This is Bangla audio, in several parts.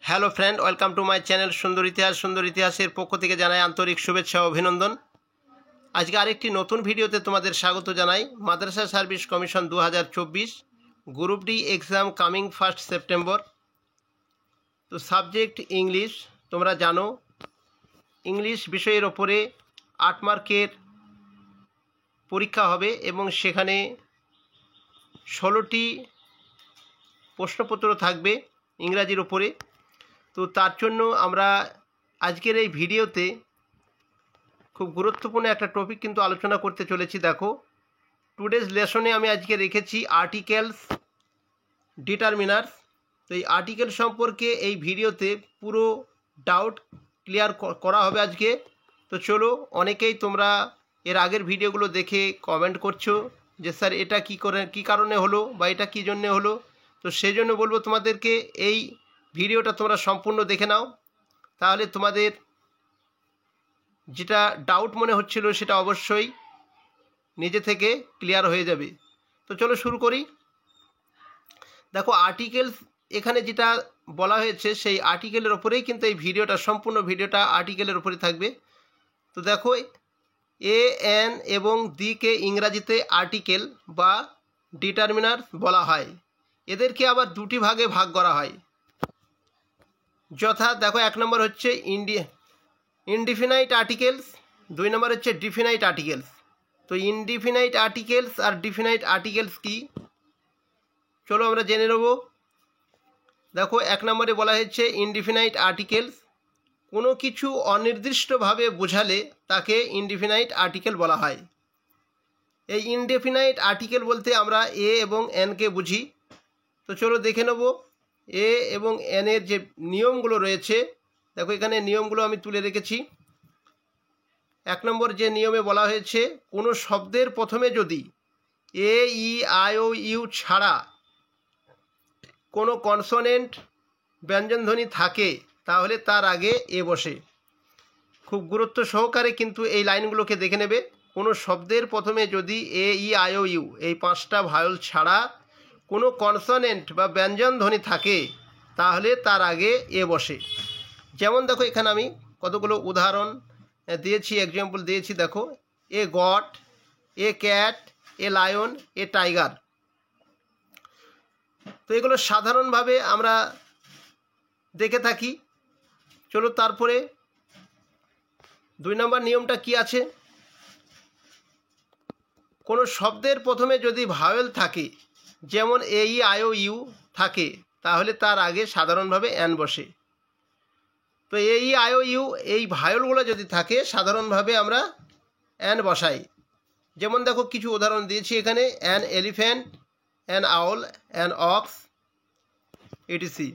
Hello friend, welcome to my channel সুন্দর ইতিহাসের পক্ষ থেকে জানাই আন্তরিক শুভেচ্ছা ও অভিনন্দন। আজকে আরেকটি নতুন ভিডিওতে তোমাদের স্বাগত জানাই। Madrasah service commission 2024 group D exam coming 1 September. তো সাবজেক্ট ইংলিশ, তোমরা জানো ইংলিশ বিষয়ের ওপরে 8 মার্কের পরীক্ষা হবে এবং সেখানে 16টি প্রশ্নপত্র থাকবে ইংরাজির ওপরে। তো তার জন্য আমরা আজকের এই ভিডিওতে খুব গুরুত্বপূর্ণ একটা টপিক কিন্তু আলোচনা করতে চলেছি। দেখো, টুডেজ লেসনে আমি আজকে রেখেছি আর্টিকেলস ডিটারমিনার্স। তো এই আর্টিকেল সম্পর্কে এই ভিডিওতে পুরো ডাউট ক্লিয়ার করা হবে আজকে। তো চলো, অনেকেই তোমরা এর আগের ভিডিওগুলো দেখে কমেন্ট করছো যে স্যার এটা কী কারণে হলো বা এটা কী জন্যে হলো। তো সেই জন্য বলবো তোমাদেরকে এই ভিডিওটা তোমরা সম্পূর্ণ দেখে নাও, তাহলে তোমাদের যেটা ডাউট মনে হচ্ছিল সেটা অবশ্যই নিজে থেকে ক্লিয়ার হয়ে যাবে। তো চলো শুরু করি। দেখো, আর্টিকেলস এখানে যেটা বলা হয়েছে সেই আর্টিকেলের ওপরেই কিন্তু এই ভিডিওটা, সম্পূর্ণ ভিডিওটা আর্টিকেলের ওপরে থাকবে। তো দেখো, এ এন এবং দিকে ইংরাজিতে আর্টিকেল বা ডিটারমিনার বলা হয়। এদেরকে আবার দুটি ভাগে ভাগ করা হয়, যথা দেখো, 1 নম্বর হচ্ছে ইনডিফিনাইট আর্টিকেলস, 2 নম্বর হচ্ছে ডিফিনাইট আর্টিকেলস। তো indefinite articles are definite articles কি, চলো আমরা জেনে নেব। দেখো, 1 নম্বরে বলা হয়েছে ইনডিফিনাইট আর্টিকেলস, কোনো কিছু অনির্দিষ্টভাবে বোঝালে তাকে ইনডিফিনাইট আর্টিকেল বলা হয়। এই ইনডিফিনাইট আর্টিকেল বলতে আমরা এ এবং এনকে বুঝি। তো চলো দেখে নেব এ এবং এনের যে নিয়মগুলো রয়েছে। দেখো, এখানে নিয়মগুলো আমি তুলে রেখেছি। 1 নম্বর যে নিয়মে বলা হয়েছে, কোনো শব্দের প্রথমে যদি এ ই আই ও ইউ ছাড়া কোনো কনসোনেন্ট ব্যঞ্জনধ্বনি থাকে তাহলে তার আগে এ বসে। খুব গুরুত্ব সহকারে কিন্তু এই লাইনগুলোকে দেখে নেবে। কোনো শব্দের প্রথমে যদি এ ই আই ও ইউ এই 5টা ভায়োল ছাড়া কোনো কনসোনেন্ট বা ব্যঞ্জন ধ্বনি থাকে তাহলে তার আগে এ বসে। যেমন দেখো, এখানে আমি কতগুলো উদাহরণ দিয়েছি, এক্সাম্পল দিয়েছি। দেখো, a goat, a cat, a lion, a tiger. তো এগুলো সাধারণভাবে আমরা দেখে থাকি। চলো তারপরে 2 নম্বর নিয়মটা কি আছে, কোনো শব্দের প্রথমে যদি ভাওয়েল থাকে, যেমন এ ই আই ও ইউ থাকে, তাহলে তার আগে সাধারণভাবে এন বসে। তো এ ই আই ও ইউ এই ভায়োলগুলো যদি থাকে সাধারণভাবে আমরা এন বসাই। যেমন দেখো, কিছু উদাহরণ দিয়েছি এখানে, an elephant, an owl, an ox, ETC.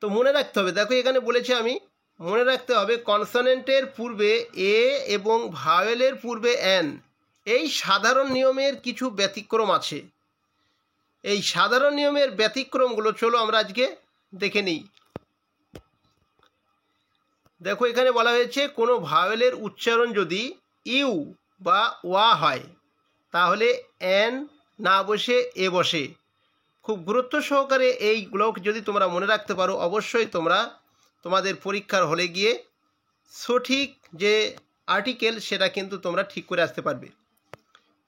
তো মনে রাখতে হবে, দেখো এখানে বলেছি আমি, মনে রাখতে হবে কনসোনেন্টের পূর্বে এ এবং ভাওয়েলের পূর্বে এন, এই সাধারণ নিয়মের কিছু ব্যতিক্রম আছে। এই সাধারণ নিয়মের ব্যতিক্রমগুলো চলো আমরা আজকে দেখে নিই। দেখো, এখানে বলা হয়েছে কোনো ভাওয়েলের উচ্চারণ যদি ইউ বা ওয়া হয় তাহলে এন না বসে এ বসে। খুব গুরুত্ব সহকারে এইগুলো যদি তোমরা মনে রাখতে পারো, অবশ্যই তোমরা তোমাদের পরীক্ষার হলে গিয়ে সঠিক যে আর্টিকেল সেটা কিন্তু তোমরা ঠিক করে আসতে পারবে।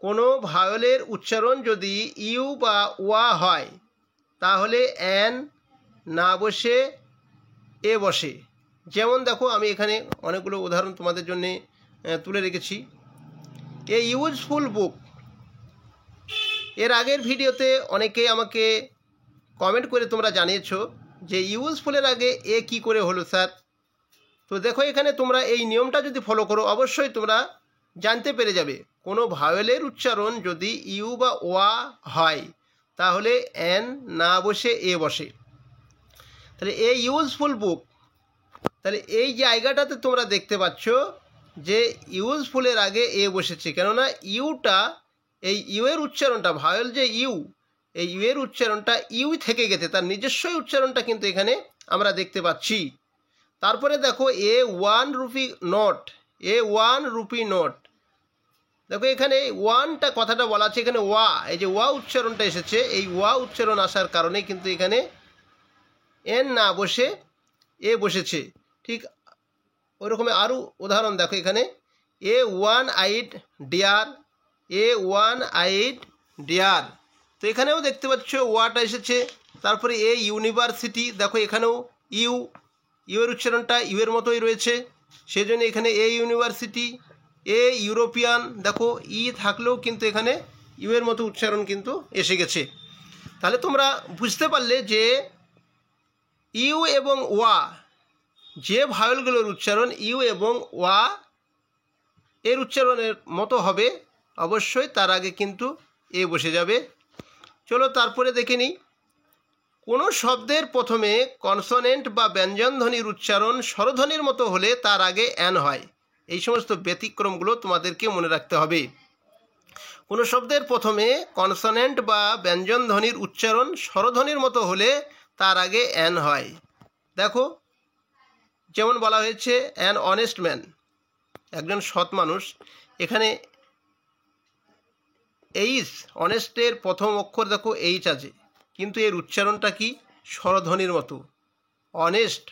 কোনো ভাওয়েলের উচ্চারণ যদি ইউ বা ওয়া হয় তাহলে এন না বসে এ বসে। যেমন দেখো, আমি এখানে অনেকগুলো উদাহরণ তোমাদের জন্য তুলে রেখেছি। এ ইউজফুল বুক, এর আগের ভিডিওতে অনেকেই আমাকে কমেন্ট করে তোমরা জানিয়েছো যে ইউজফুলের আগে এ কি করে হলো স্যার। তো দেখো, এখানে তোমরা এই নিয়মটা যদি ফলো করো অবশ্যই তোমরা জানতে পেরে যাবে, কোনো ভাওয়েলের উচ্চারণ যদি ইউ বা ওয়া হয় তাহলে এন না বসে এ বসে। তাহলে এ ইউজফুল বুক, তাহলে এই জায়গাটাতে তোমরা দেখতে পাচ্ছ যে ইউজফুলের আগে এ বসেছে, কেননা ইউটা, এই ইউ এর উচ্চারণটা, ভাওয়েল যে ইউ, এই ইউ এর উচ্চারণটা ইউ থেকে গেছে, তার নিজস্বই উচ্চারণটা কিন্তু এখানে আমরা দেখতে পাচ্ছি। তারপরে দেখো, এ 1 রুপি নোট, এ 1 রুপি নোট। দেখো, এখানে ওয়ানটা কথাটা বলা আছে, এখানে ওয়া, এই যে ওয়া উচ্চারণটা এসেছে, এই ওয়া উচ্চারণ আসার কারণে কিন্তু এখানে এন না বসে এ বসেছে। ঠিক ওইরকমই আরও উদাহরণ দেখো এখানে, এ ওয়ান আইড ডিয়ার, এ ওয়ান আইড ডিয়ার। তো এখানেও দেখতে পাচ্ছ ওয়াটা এসেছে। তারপরে এ ইউনিভার্সিটি, দেখো এখানেও ইউ, ইউর উচ্চারণটা ইউ এর মতোই রয়েছে, সেই জন্য এখানে এ ইউনিভার্সিটি। এ ইউরোপিয়ান, দেখো ই থাকলেও কিন্তু এখানে ইউ এর মতো উচ্চারণ কিন্তু এসে গেছে। তাহলে তোমরা বুঝতে পারলে যে ইউ এবং ওয়া, যে ভাওয়েলগুলোর উচ্চারণ ইউ এবং ওয়া এর উচ্চারণের মতো হবে, অবশ্যই তার আগে কিন্তু এ বসে যাবে। চলো তারপরে দেখে নিই, কোনো শব্দের প্রথমে কনসোনেন্ট বা ব্যঞ্জনধ্বনির উচ্চারণ স্বরধ্বনির মতো হলে তার আগে অ্যান হয়। এই সমস্ত ব্যতিক্রমগুলো তোমাদেরকে মনে রাখতে হবে। কোনো শব্দের প্রথমে কনসোনেন্ট বা ব্যঞ্জনধ্বনির উচ্চারণ স্বরধ্বনির মতো হলে তার আগে অ্যান হয়। দেখো যেমন বলা হয়েছে অ্যান অনেস্ট ম্যান, একজন সৎ মানুষ। এখানে এইচ, অনেস্টের প্রথম অক্ষর দেখো এইচ আছে, কিন্তু এর উচ্চারণটা কি স্বরধ্বনির মতো, অনেস্ট,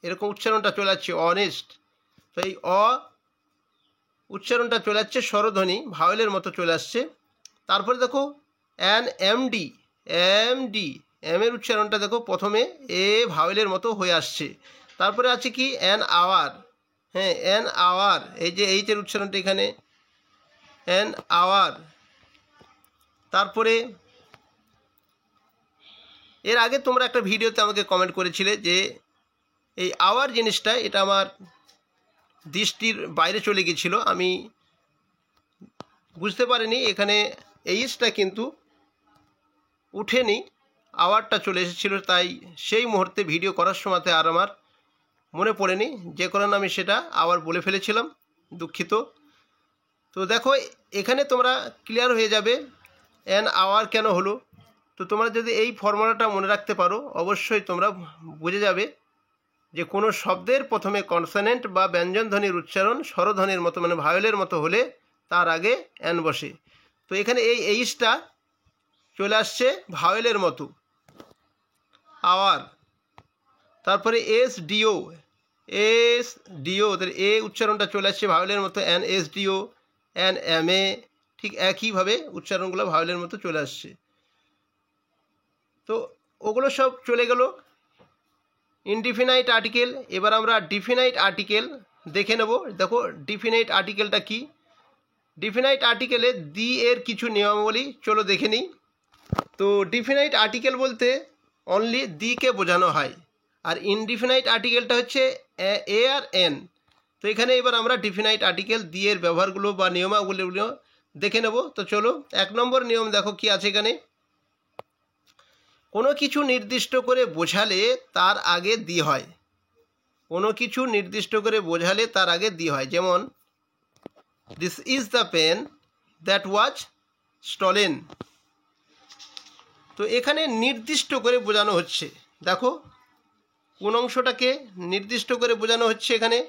এরকম উচ্চারণটা চলে যাচ্ছে অনেস্ট। তো এই উচ্চারণটা চলে যাচ্ছে স্বরধ্বনি, ভাওয়েলের মতো চলে আসছে। তারপরে দেখো অ্যান এমডি, এম এর উচ্চারণটা দেখো প্রথমে এ ভাওয়েলের মতো হয়ে আসছে। তারপরে আছে কি অ্যান আওয়ার, হ্যাঁ অ্যান আওয়ার, এই যে এইচের উচ্চারণটা এখানে অ্যান আওয়ার। তারপরে এর আগে তোমরা একটা ভিডিওতে আমাকে কমেন্ট করেছিলে যে এই আওয়ার জিনিসটা, এটা আমার দৃষ্টির বাইরে চলে গিয়েছিল, আমি বুঝতে পারিনি এখানে এইচটা কিন্তু উঠেনি, আওয়ারটা চলে এসেছিলো, তাই সেই মুহূর্তে ভিডিও করার সময়তে আর আমার মনে পড়েনি, যে কারণে আমি সেটা আবার বলে ফেলেছিলাম, দুঃখিত। তো দেখো এখানে তোমরা ক্লিয়ার হয়ে যাবে অ্যান আওয়ার কেন হলো। তো তোমরা যদি এই ফর্মুলাটা মনে রাখতে পারো, অবশ্যই তোমরা বুঝে যাবে যে কোনো শব্দের প্রথমে কনসোনেন্ট বা ব্যঞ্জনধ্বনির উচ্চারণ স্বরধ্বনির মতো মানে ভাওয়েলের মতো হলে তার আগে অ্যান বসে। তো এখানে এই এইচটা চলে আসছে ভাওয়েলের মতো, আওয়ার। তারপরে এস ডিও, ওদের এ উচ্চারণটা চলে আসছে ভাওয়েলের মতো, an SDO, an MA, ঠিক একইভাবে উচ্চারণগুলো ভাওয়েলের মতো চলে আসছে। তো ওগুলো সব চলে গেল ইনডিফিনাইট আর্টিকেল। এবার আমরা ডিফিনাইট আর্টিকেল দেখে নেব। দেখো ডিফিনাইট আর্টিকেলটা কি। ডিফিনাইট আর্টিকেলে দি এর কিছু নিয়মাবলী চলো দেখে নিই। তো ডিফিনাইট আর্টিকেল বলতে অনলি দিকে বোঝানো হয়, আর ইনডিফিনাইট আর্টিকেলটা হচ্ছে এ আর এন। তো এখানে এবার আমরা ডিফিনাইট আর্টিকেল দি এর ব্যবহারগুলো বা নিয়মাবলীগুলো দেখে নেব। তো চলো 1 নম্বর নিয়ম দেখো কি আছে এখানে। কোনো কিছু নির্দিষ্ট করে বোঝালে তার আগে দি হয়, কোনো কিছু নির্দিষ্ট করে বোঝালে তার আগে দি হয়। যেমন this is the pen that was stolen. তো এখানে নির্দিষ্ট করে বোঝানো হচ্ছে, দেখো কোন অংশটাকে নির্দিষ্ট করে বোঝানো হচ্ছে এখানে।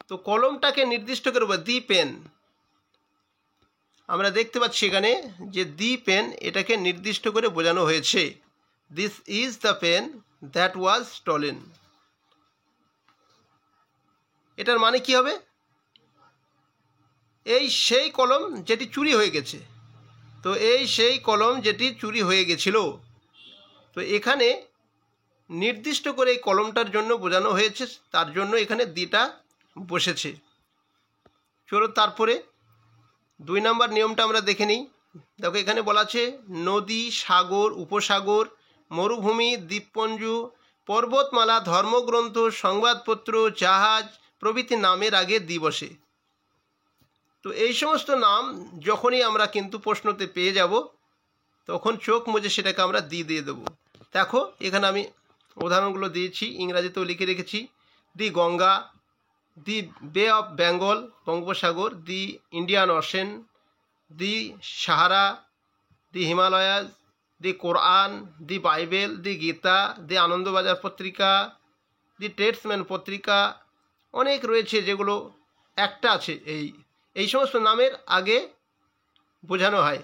তো কলমটাকে নির্দিষ্ট করে দি পেন, আমরা দেখতে পাচ্ছি এখানে যে দি পেন এটাকে নির্দিষ্ট করে বোঝানো হয়েছে। This is the pen that was stolen, এটার মানে কি হবে, এই সেই কলম যেটি চুরি হয়ে গেছে। তো এই সেই কলম যেটি চুরি হয়ে গেছিল। তো এখানে নির্দিষ্ট করে এই কলমটার জন্য বোঝানো হয়েছে, তার জন্য এখানে দিটা বসেছে। চলো তারপরে 2 নম্বর নিয়মটা আমরা দেখে নিই। দেখো এখানে বলা আছে নদী, সাগর, উপসাগর, মরুভূমি, দ্বীপপুঞ্জ, পর্বতমালা, ধর্মগ্রন্থ, সংবাদপত্র, জাহাজ প্রভৃতি নামের আগে দি বসে। তো এই সমস্ত নাম যখনই আমরা কিন্তু প্রশ্নতে পেয়ে যাব, তখন চোখ মুজে সেটাকে আমরা দি দিয়ে দেবো। দেখো এখানে আমি উদাহরণগুলো দিয়েছি, ইংরাজিতেও লিখে রেখেছি। দি গঙ্গা, দি বে অফ বেঙ্গল বঙ্গোপসাগর, the Indian ocean, the Sahara, the Himalayas, the Quran, the Bible, the Gita, the Anandabazar Patrika, the tradesman পত্রিকা, অনেক রয়েছে যেগুলো একটা আছে। এই সমস্ত নামের আগে বোঝানো হয়।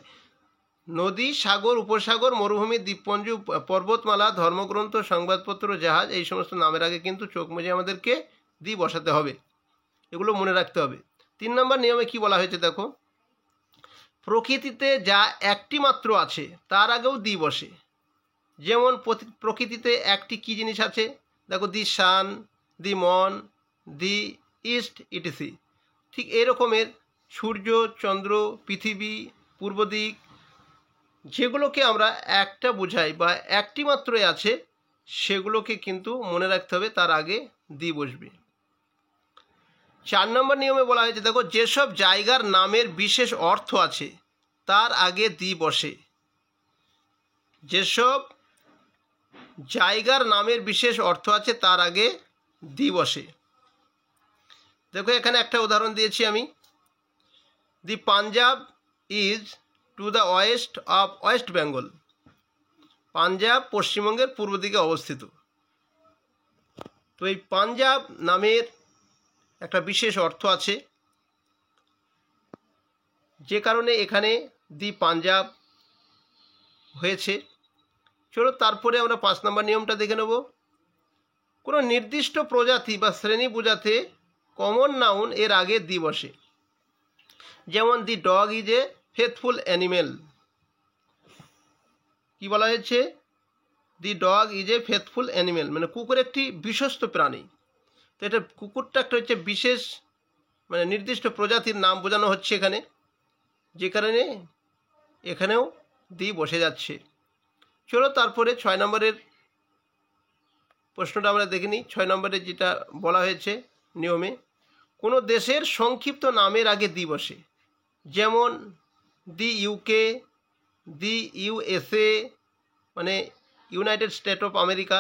নদী, সাগর, উপসাগর, মরুভূমি, দ্বীপপুঞ্জ, পর্বতমালা, ধর্মগ্রন্থ, সংবাদপত্র, জাহাজ, এই সমস্ত নামের আগে কিন্তু চোখ মুজে আমাদেরকে দি বসাতে হবে। এগুলো মনে রাখতে হবে। 3 নম্বর নিয়মে কি বলা হয়েছে দেখো, প্রকৃতিতে যা একটি মাত্র আছে তার আগেও দি বসে। যেমন প্রকৃতিতে একটি কি জিনিস আছে দেখো, দি সান, দি মন, দি ইস্ট, ইটিসি। ঠিক এই রকমের সূর্য, চন্দ্র, পৃথিবী, পূর্ব দিক, যেগুলোকে আমরা একটা বোঝাই বা একটি মাত্রই আছে, সেগুলোকে কিন্তু মনে রাখতে হবে, তার আগে দি বসবে। 4 নম্বর নিয়মে বলা হয়েছে দেখো, যেসব জায়গার নামের বিশেষ অর্থ আছে তার আগে দি বসে। যেসব জায়গার নামের বিশেষ অর্থ আছে তার আগে দি বসে। দেখো এখানে একটা উদাহরণ দিয়েছি আমি, the Punjab is to the west of west Bengal. Punjab পশ্চিমবঙ্গের পূর্ব দিকে অবস্থিত। তো এই পাঞ্জাব নামের একটা বিশেষ অর্থ আছে, যে কারণে এখানে দি পাঞ্জাব হয়েছে। চলো তারপরে আমরা 5 নম্বর নিয়মটা দেখে নেব। কোনো নির্দিষ্ট প্রজাতি বা শ্রেণী বোঝাতে কমন নাউন এর আগে দি বসে। যেমন দি dog is a faithful animal. কি বলা হয়েছে? দি dog is a faithful animal, মানে কুকুর একটি বিশ্বস্ত প্রাণী। তো এটা কুকুরটা একটা হচ্ছে বিশেষ, মানে নির্দিষ্ট প্রজাতির নাম বোঝানো হচ্ছে এখানে, যে কারণে এখানেও দি বসে যাচ্ছে। চলো তারপরে 6 নম্বরের প্রশ্নটা আমরা দেখে নিই। 6 নম্বরে যেটা বলা হয়েছে নিয়মে, কোনো দেশের সংক্ষিপ্ত নামের আগে দি বসে। যেমন দি ইউকে, দি ইউএসএ, মানে ইউনাইটেড স্টেট অফ আমেরিকা।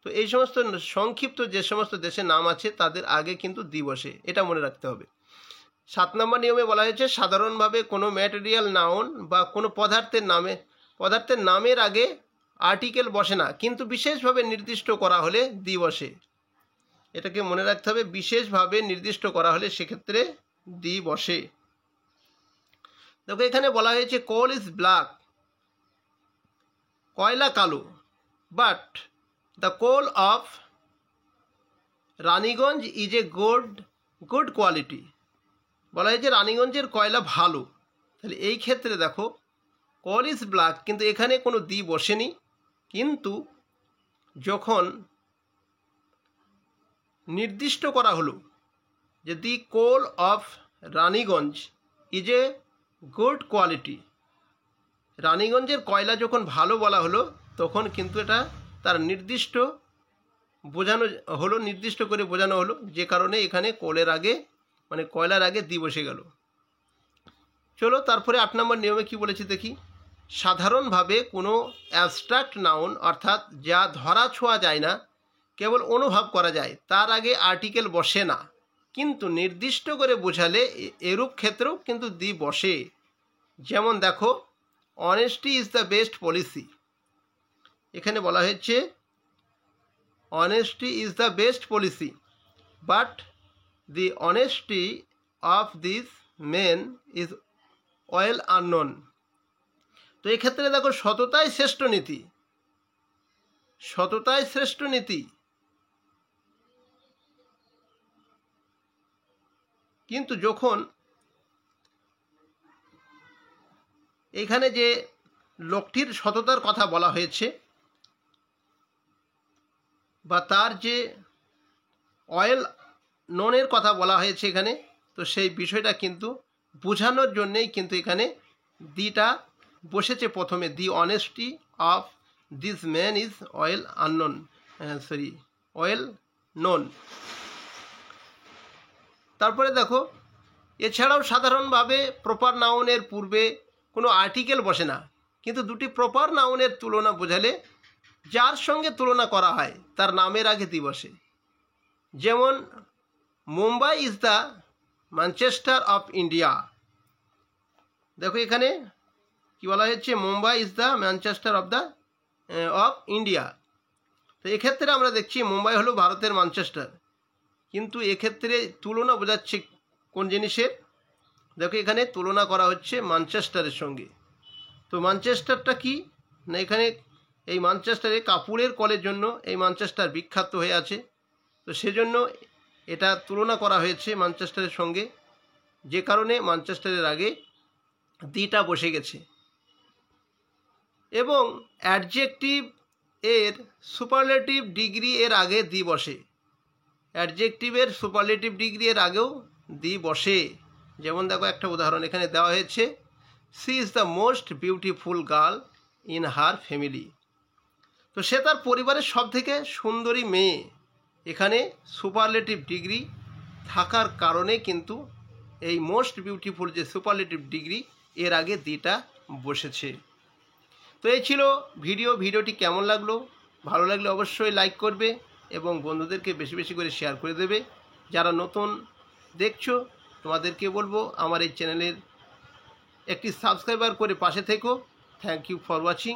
তো এই সমস্ত সংক্ষিপ্ত যে সমস্ত দেশের নাম আছে তাদের আগে কিন্তু দি বসে, এটা মনে রাখতে হবে। 7 নম্বর নিয়মে বলা হয়েছে, সাধারণভাবে কোনো ম্যাটেরিয়াল নাউন বা কোনো পদার্থের নামের আগে আর্টিকেল বসে না, কিন্তু বিশেষভাবে নির্দিষ্ট করা হলে দি বসে। এটাকে মনে রাখতে হবে, বিশেষভাবে নির্দিষ্ট করা হলে সেক্ষেত্রে দি বসে। দেখো এখানে বলা হয়েছে, কোল ইজ ব্ল্যাক, কয়লা কালো, but the coal of Raniganj is a good quality. বলা হয়েছে রানীগঞ্জের কয়লা ভালো। তাহলে এই ক্ষেত্রে দেখো, কোল ইজ ব্ল্যাক, কিন্তু এখানে কোনো দি বসেনি, কিন্তু যখন নির্দিষ্ট করা হলো যে the coal of Raniganj is a good quality, রানীগঞ্জের কয়লা যখন ভালো বলা হলো, তখন কিন্তু এটা তার নির্দিষ্ট করে বোঝানো হলো, যে কারণে এখানে কোলের আগে, মানে কয়লার আগে দি বসে গেল। চলো তারপরে 8 নম্বর নিয়মে কি বলেছি দেখি। সাধারণভাবে কোনো অ্যাবস্ট্রাক্ট নাউন, অর্থাৎ যা ধরা ছোঁয়া যায় না, কেবল অনুভব করা যায়, তার আগে আর্টিকেল বসে না, কিন্তু নির্দিষ্ট করে বোঝালে এরূপ ক্ষেত্রেও কিন্তু দি বসে। যেমন দেখো, honesty is the best policy. এখানে বলা হয়েছে honesty is the best policy, but the honesty of this men is well unknown. তো এক্ষেত্রে দেখো, সততাই শ্রেষ্ঠ নীতি, সততাই শ্রেষ্ঠ নীতি, কিন্তু যখন এখানে যে লোকটির সততার কথা বলা হয়েছে বা তার যে অয়েল ননের কথা বলা হয়েছে এখানে, তো সেই বিষয়টা কিন্তু বোঝানোর জন্যেই কিন্তু এখানে দিটা বসেছে প্রথমে। The honesty of this man is well unknown, well known. তারপরে দেখো, এছাড়াও সাধারণভাবে প্রপার নাউনের পূর্বে কোনো আর্টিকেল বসে না, কিন্তু দুটি প্রপার নাউনের তুলনা বোঝালে যার সঙ্গে তুলনা করা হয় তার নামের আগে দি বসে। যেমন Mumbai is the Manchester of India. দেখো এখানে কি বলা হয়েছে, Mumbai is the Manchester of India. তো এক্ষেত্রে আমরা দেখছি মুম্বাই হলো ভারতের ম্যানচেস্টার, কিন্তু এক্ষেত্রে তুলনা বোঝাচ্ছে কোন জিনিসের? দেখো এখানে তুলনা করা হচ্ছে ম্যানচেস্টারের সঙ্গে। তো ম্যানচেস্টারটা কি না, এখানে এই ম্যানচেস্টারে কাপড়ের কলের জন্য এই ম্যানচেস্টার বিখ্যাত হয়ে আছে। তো সেজন্য এটা তুলনা করা হয়েছে ম্যানচেস্টারের সঙ্গে, যে কারণে ম্যানচেস্টারের আগে দিটা বসে গেছে। এবং অ্যাডজেক্টিভ এর সুপারলেটিভ ডিগ্রি এর আগে দি বসে। অ্যাডজেক্টিভের সুপারলেটিভ ডিগ্রি এর আগেও দি বসে। যেমন দেখো একটা উদাহরণ এখানে দেওয়া হয়েছে, she is the most beautiful girl in her family. তো সে তার পরিবারের সব থেকে সুন্দরী মেয়ে। এখানে সুপারলেটিভ ডিগ্রি থাকার কারণে কিন্তু এই মোস্ট বিউটিফুল যে সুপারলেটিভ ডিগ্রি এর আগে দিটা বসেছে। তো এই ছিল ভিডিওটি কেমন লাগলো? ভালো লাগলে অবশ্যই লাইক করবে এবং বন্ধুদেরকে বেশি বেশি করে শেয়ার করে দেবে। যারা নতুন দেখছো তোমাদেরকে বলবো আমার এই চ্যানেলের একটি সাবস্ক্রাইবার করে পাশে থেকো। Thank you for watching.